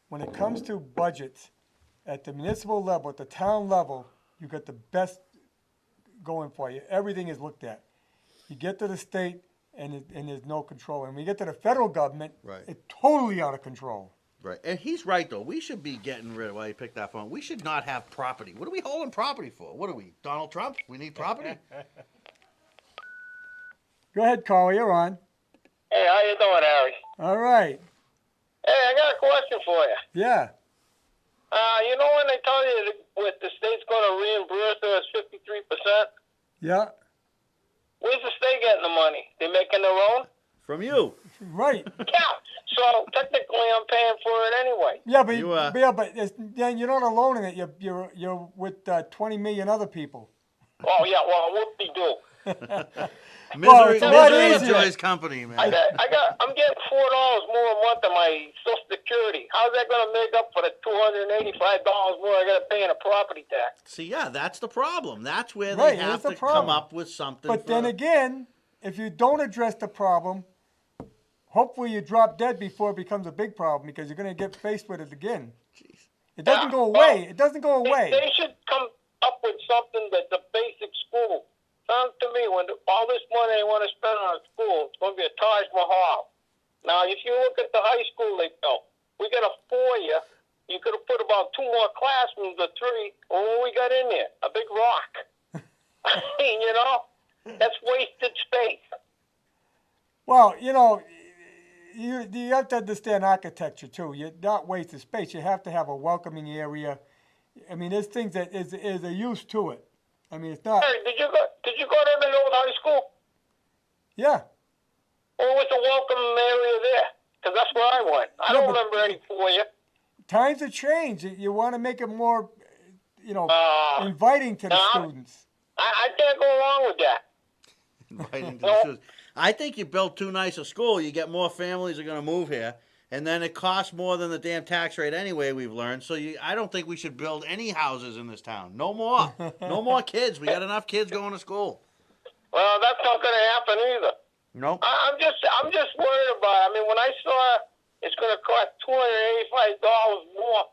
When it comes to budgets, at the municipal level, at the town level, you got the best going for you. Everything is looked at. You get to the state, and there's no control. And when you get to the federal government, Right. it's totally out of control. Right. And he's right, though. We should be getting rid of, while you picked that phone, we should not have property. What are we holding property for? What are we, Donald Trump? We need property? Go ahead, Carl, you're on. Hey, how you doing, Harry? All right. Hey, I got a question for you. Yeah. You know when they tell you what the state's going to reimburse us 53%? Yeah. Where's the state getting the money? They making their own? From you. Right. Yeah. So technically, I'm paying for it anyway. Yeah, but then you're not alone in it. You're with 20 million other people. Oh yeah. Well, whoop-de-doo. Well, it's a lot Misery easier. enjoys company, man. I'm getting $4 more a month on my Social Security. How's that going to make up for the $285 more I got to pay in a property tax? See, yeah, that's the problem. That's where Right, they have it's the to problem. come up with something. But then again, if you don't address the problem, hopefully you drop dead before it becomes a big problem because you're going to get faced with it again. Jeez. It doesn't go well, away. It doesn't go away. They should come up with something that's a basic school. Sounds to me when all this money they want to spend on a school, it's going to be a Taj Mahal. Now, if you look at the high school they built, we got a 4-year. You could have put about 2 more classrooms or 3. Well, what we got in there? A big rock. I mean, that's wasted space. Well, you have to understand architecture too. You're not wasting space. You have to have a welcoming area. I mean, there's things that is a use to it. I mean, it's not. Hey, did you go to the old high school? Yeah. Or was a welcome area there? Because that's where I went. I don't remember any for you. Times have changed. You want to make it more, inviting to the students. I can't go along with that. Inviting to the students. I think you build too nice a school, you get more families are going to move here, and then it costs more than the damn tax rate anyway, we've learned. So I don't think we should build any houses in this town. No more. No more kids. We got enough kids going to school. Well, that's not going to happen either. Nope. I'm just worried about it. I mean, when I saw it's going to cost $285 more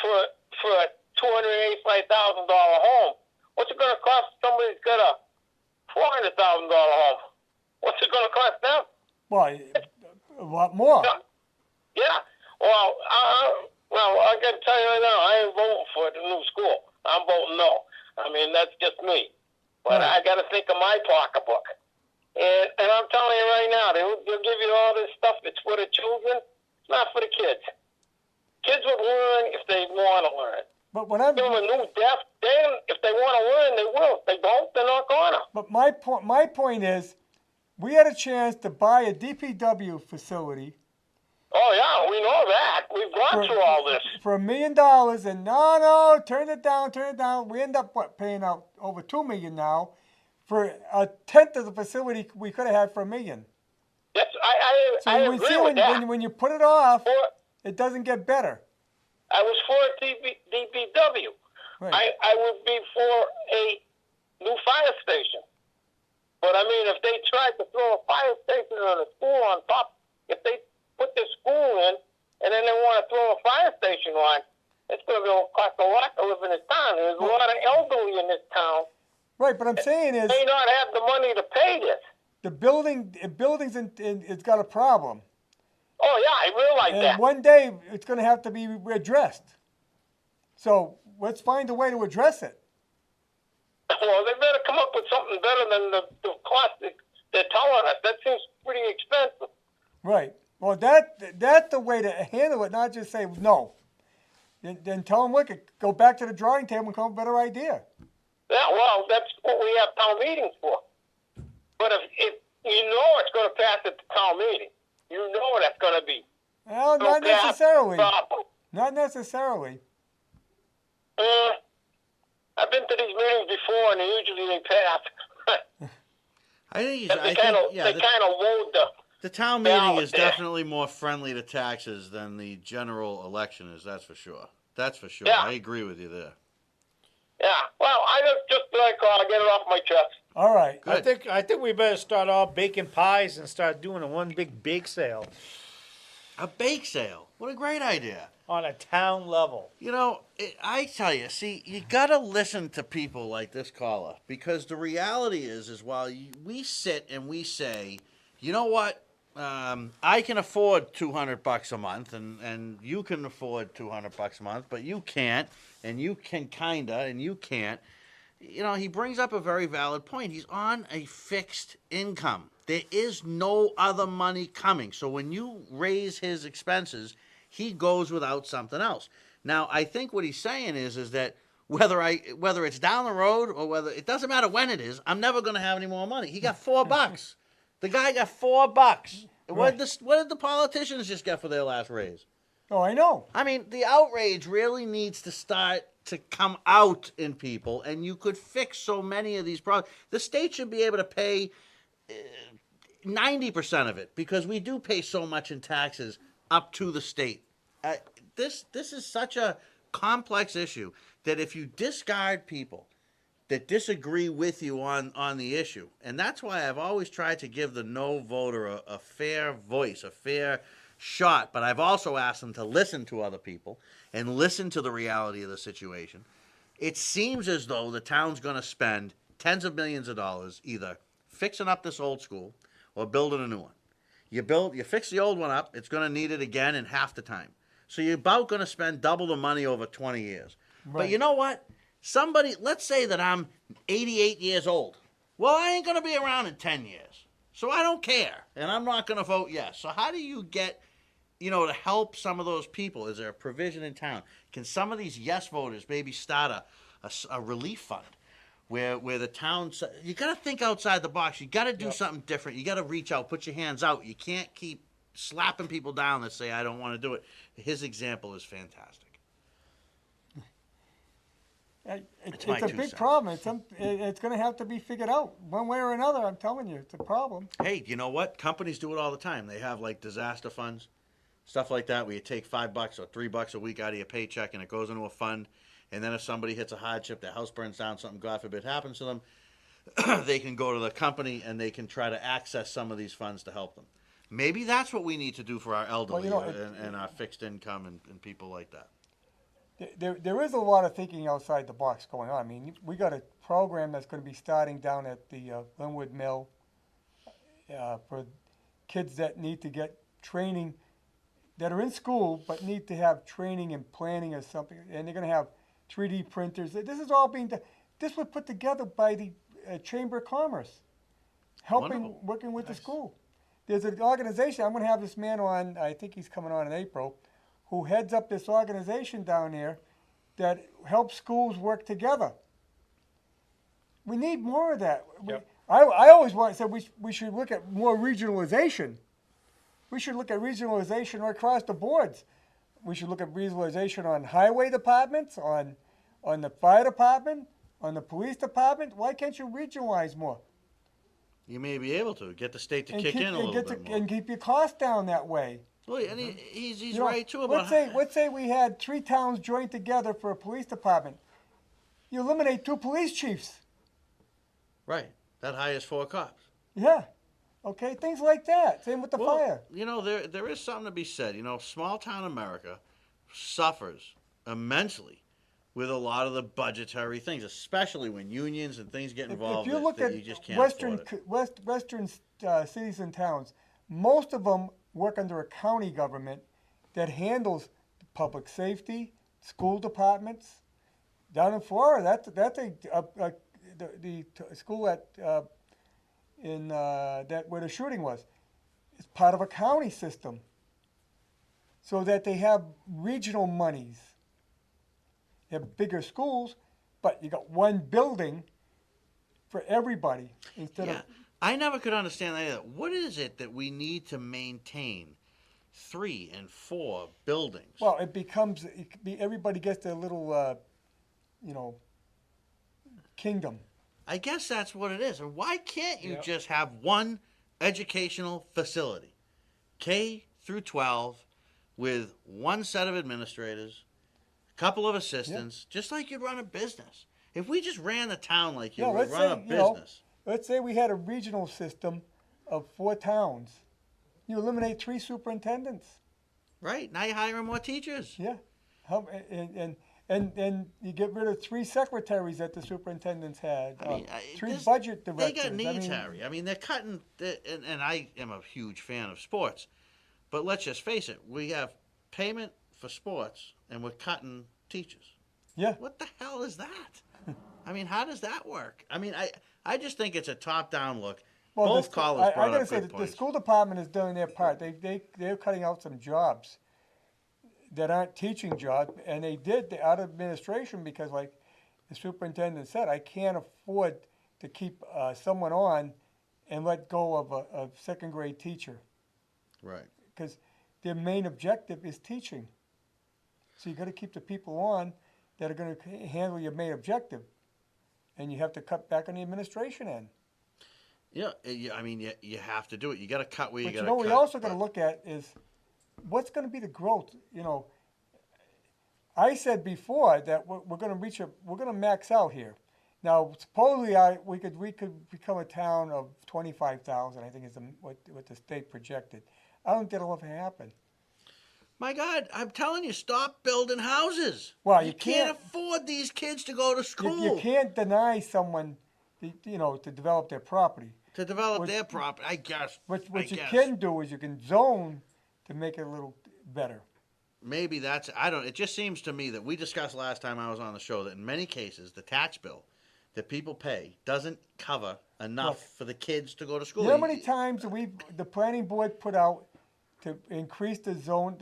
for a $285,000 home, what's it going to cost somebody that's got a $400,000 home? What's it going to cost them? Well, a lot more. Yeah. Well, I got to tell you right now, I ain't voting for the new school. I'm voting no. I mean, that's just me. But I got to think of my pocketbook. And I'm telling you right now, they'll give you all this stuff. It's for the children. It's not for the kids. Kids would learn if they want to learn. But when I'm give them a new desk, then if they want to learn, they will. If they don't, they're not gonna. But my point is, we had a chance to buy a DPW facility. Oh yeah, we know that. We've gone through all this. For $1 million, and no, turn it down. We end up paying out over $2 million now for a tenth of the facility we could have had for $1 million. Yes, I agree with that. When you put it off, it doesn't get better. I was for a DPW. Right. I would be for a new fire station. But I mean, if they tried to throw a fire station or a school on top, if they put the school in and then they want to throw a fire station on, it's going to cost a lot to live in this town. There's a lot of elderly in this town. Right, but I'm saying is, they may not have the money to pay this. The buildings it's got a problem. Oh yeah, I realize that. And one day it's going to have to be addressed. So let's find a way to address it. Well, they better come up with something better than the cost they're telling us. That seems pretty expensive. Right. Well, that's the way to handle it, not just say no. Then tell them, look, go back to the drawing table and come up with a better idea. Yeah, well, that's what we have town meetings for. But if you know it's going to pass at the town meeting, you know that's going to be. Well, not necessarily. Not necessarily. I've been to these meetings before, and usually they pass. They kind of load the town meeting is there. definitely more friendly to taxes than the general election is. That's for sure. That's for sure. Yeah. I agree with you there. Yeah. Well, I just like to get it off my chest. All right. Good. I think we better start all baking pies and start doing a one big bake sale A bake sale. What a great idea. on a town level. You know, I tell you, see, you got to listen to people like this caller, because the reality is while we sit and we say, you know what, I can afford $200 a month, and you can afford $200 a month, but you can't, and you can kinda, and you can't. You know, he brings up a very valid point. He's on a fixed income. There is no other money coming. So when you raise his expenses, he goes without something else. Now, I think what he's saying is that whether it's down the road or whether it doesn't matter when it is, I'm never going to have any more money. He got $4. The guy got $4. Right. What did the politicians just get for their last raise? Oh, I know. I mean, the outrage really needs to start to come out in people, and you could fix so many of these problems. The state should be able to pay 90% of it, because we do pay so much in taxes up to the state. This is such a complex issue that if you discard people that disagree with you on the issue, and that's why I've always tried to give the no voter a fair voice, a fair shot, but I've also asked them to listen to other people and listen to the reality of the situation. It seems as though the town's going to spend tens of millions of dollars either fixing up this old school or building a new one. You fix the old one up, it's going to need it again in half the time. So you're about going to spend double the money over 20 years. Right. But you know what? Let's say that I'm 88 years old. Well, I ain't going to be around in 10 years. So I don't care, and I'm not going to vote yes. So how do you get, to help some of those people? Is there a provision in town? Can some of these yes voters maybe start a relief fund where the town, you got to think outside the box. You got to do something different. You got to reach out, put your hands out. You can't keep slapping people down that say, I don't want to do it. His example is fantastic. It's a big problem. It's going to have to be figured out one way or another. I'm telling you, it's a problem. Hey, you know what? Companies do it all the time. They have like disaster funds, stuff like that, where you take $5 or $3 a week out of your paycheck and it goes into a fund. And then if somebody hits a hardship, their house burns down, something, God forbid, happens to them, they can go to the company and they can try to access some of these funds to help them. Maybe that's what we need to do for our elderly and our fixed income and people like that. There is a lot of thinking outside the box going on. I mean, we got a program that's going to be starting down at the Linwood Mill for kids that need to get training, that are in school but need to have training in planning or something. And they're going to have 3D printers. This is all being done. This was put together by the Chamber of Commerce, working with the school. There's an organization. I'm going to have this man on. I think he's coming on in April, who heads up this organization down there that helps schools work together. We need more of that. Yep. I always said we should look at more regionalization. We should look at regionalization right across the boards. We should look at regionalization on highway departments, on the fire department, on the police department. Why can't you regionalize more? You may be able to get the state to kick in a little bit more. And keep your costs down that way. Well, and he's right too about. Let's say we had 3 towns joined together for a police department. You eliminate 2 police chiefs. Right, that hires 4 cops. Yeah, okay, things like that. Same with the fire. You know, there is something to be said. You know, small town America suffers immensely with a lot of the budgetary things, especially when unions and things get involved. If you look at you just can't Western cities and towns, most of them work under a county government that handles public safety, school departments. Down in Florida, that's the school at where the shooting was. It's part of a county system, so that they have regional monies. They have bigger schools, but you got one building for everybody instead of. I never could understand that either. What is it that we need to maintain 3 and 4 buildings? Well, everybody gets their little, kingdom. I guess that's what it is. And why can't you just have one educational facility, K through 12, with one set of administrators, a couple of assistants, just like you'd run a business? If we just ran the town like you would run a business. Let's say we had a regional system of 4 towns. You eliminate 3 superintendents. Right. Now you're hiring more teachers. Yeah. And you get rid of 3 secretaries that the superintendents had. 3 budget directors. They got needs, Harry. I mean, they're cutting, and I am a huge fan of sports, but let's just face it. We have payment for sports, and we're cutting teachers. Yeah. What the hell is that? I mean, how does that work? I mean, I just think it's a top-down look. Well, both callers brought up good the points. school department is doing their part. They're cutting out some jobs that aren't teaching jobs, and they did out of administration because, like the superintendent said, I can't afford to keep someone on and let go of a second-grade teacher. Right. Because their main objective is teaching. So you got to keep the people on that are going to handle your main objective, and you have to cut back on the administration end. Yeah, I mean, you have to do it. You got to cut where you got to cut. But we also got to look at is what's going to be the growth. I said before that we're going to max out here. Now, supposedly we could become a town of 25,000. I think is what the state projected. I don't think it'll ever happen. My God, I'm telling you, stop building houses. Well, you can't afford these kids to go to school. You can't deny someone, to develop their property. To develop their property, I guess. What you can do is you can zone to make it a little better. Maybe it just seems to me that we discussed last time I was on the show that in many cases the tax bill that people pay doesn't cover enough for the kids to go to school. You know how many times the planning board put out to increase the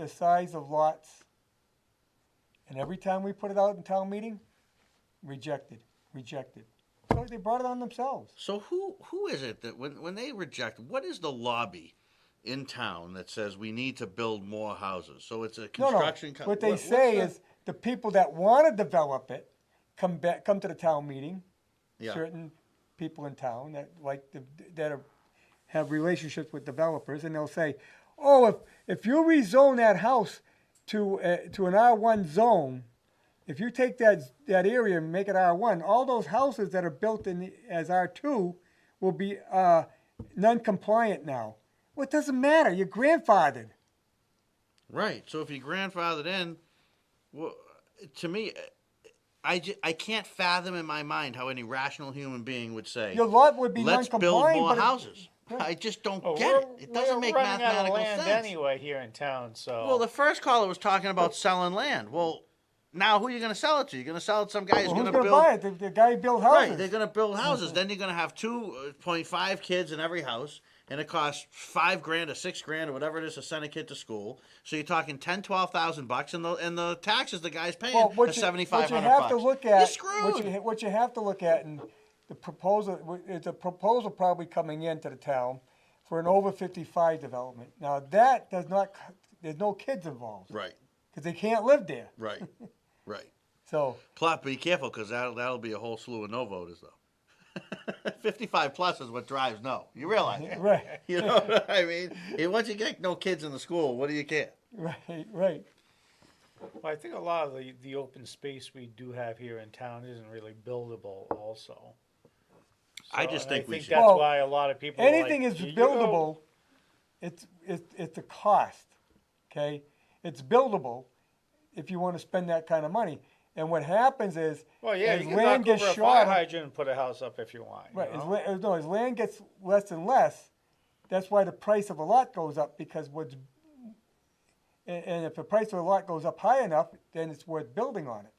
size of lots? And every time we put it out in town meeting, rejected. So they brought it on themselves. So who is it that when they reject, what is the lobby in town that says we need to build more houses? So it's a construction What they say is the people that want to develop it come to the town meeting. Yeah. Certain people in town that have relationships with developers, and they'll say, "Oh, if you rezone that house to an R1 zone, if you take that area and make it R1, all those houses that are built as R2 will be non-compliant now." Well, it doesn't matter. You're grandfathered. Right. So if you're grandfathered in, well, to me, I can't fathom in my mind how any rational human being would say, Your lot would be let's non-compliant. build more houses. I just don't get it. It doesn't make mathematical running out of land sense. anyway here in town, so. Well, the first caller was talking about selling land. Well, now who are you going to sell it to? You're going to sell it to some guy who's going to build. Buy it? The guy who built houses. Right, they're going to build houses. Then you're going to have 2.5 kids in every house, and it costs $5,000 or $6,000 or whatever it is to send a kid to school. So you're talking $10,000-$12,000 and the taxes the guy's paying are $7,500. What you have to look at, you're screwed. What you have to look at, and the proposal, it's a proposal probably coming into the town for an over 55 development. Now that does not, there's no kids involved. Right. Because they can't live there. Right. Right. So. Plus, be careful because that'll be a whole slew of no voters though. 55 plus is what drives no. You realize that? Right. You know what I mean? And once you get no kids in the school, what do you care? Right. Right. Well, I think a lot of the open space we do have here in town isn't really buildable also. So, I just think we should. that's why a lot of people anything are like, is buildable. It's a cost. Okay, it's buildable if you want to spend that kind of money. And what happens is, well, yeah, as you can land knock over gets a fire shorter, hydrant and put a house up if you want. right? You know? As land gets less and less, that's why the price of a lot goes up, because and if the price of a lot goes up high enough, then it's worth building on it.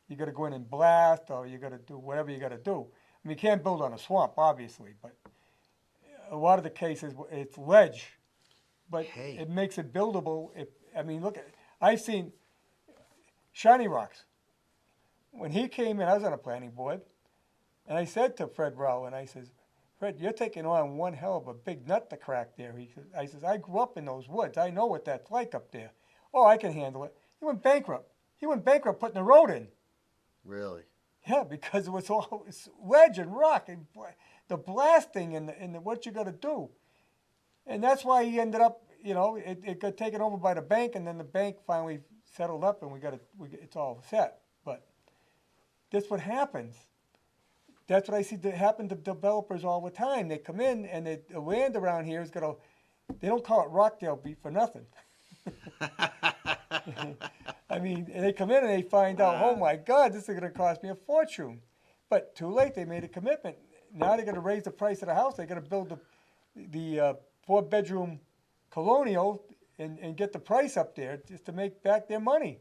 You got to go in and blast, or you got to do whatever you got to do. I mean, you can't build on a swamp, obviously, but a lot of the cases it's ledge, but it makes it buildable. Look at, I've seen Shiny Rocks. When he came in, I was on a planning board, and I said to Fred Rowe, and I says, "Fred, you're taking on one hell of a big nut to crack there." I says, "I grew up in those woods. I know what that's like up there. Oh, I can handle it." He went bankrupt. He went bankrupt putting the road in. Really? Yeah, because it was all ledge and rock and the blasting and the what you got to do. And that's why he ended up, it got taken over by the bank, and then the bank finally settled up, and it's all set. But that's what happens. That's what I see happen to developers all the time. They come in, and the land around here is going to, they don't call it Rockdale beef for nothing. I mean, they come in and they find out, oh my God, this is going to cost me a fortune. But too late, they made a commitment. Now they're going to raise the price of the house. They're going to build the 4-bedroom colonial and get the price up there just to make back their money.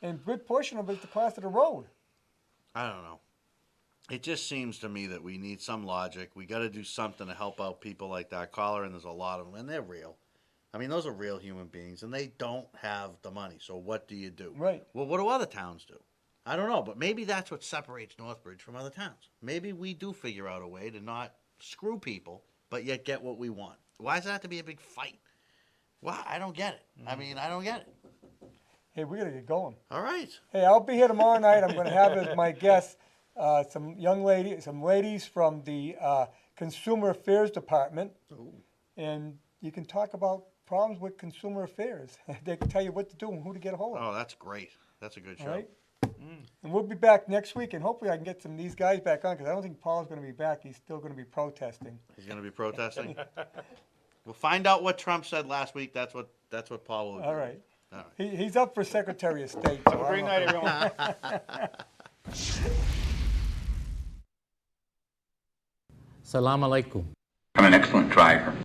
And a good portion of it is the cost of the road. I don't know. It just seems to me that we need some logic. We got to do something to help out people like that caller, and there's a lot of them, and they're real. I mean, those are real human beings, and they don't have the money. So what do you do? Right. Well, what do other towns do? I don't know, but maybe that's what separates Northbridge from other towns. Maybe we do figure out a way to not screw people, but yet get what we want. Why does that have to be a big fight? Well, I don't get it. I mean, I don't get it. Hey, we got to get going. All right. Hey, I'll be here tomorrow night. I'm going to have as my guests some ladies from the Consumer Affairs Department. Ooh. And you can talk about problems with consumer affairs. They can tell you what to do and who to get a hold of. Oh, that's great. That's a good show. All right? And we'll be back next week, and hopefully I can get some of these guys back on, because I don't think Paul's going to be back. He's still going to be protesting. He's going to be protesting? We'll find out what Trump said last week. That's what Paul will do. All right. All right. He's up for Secretary of State. Have a great night, everyone. Salam alaikum. I'm an excellent driver.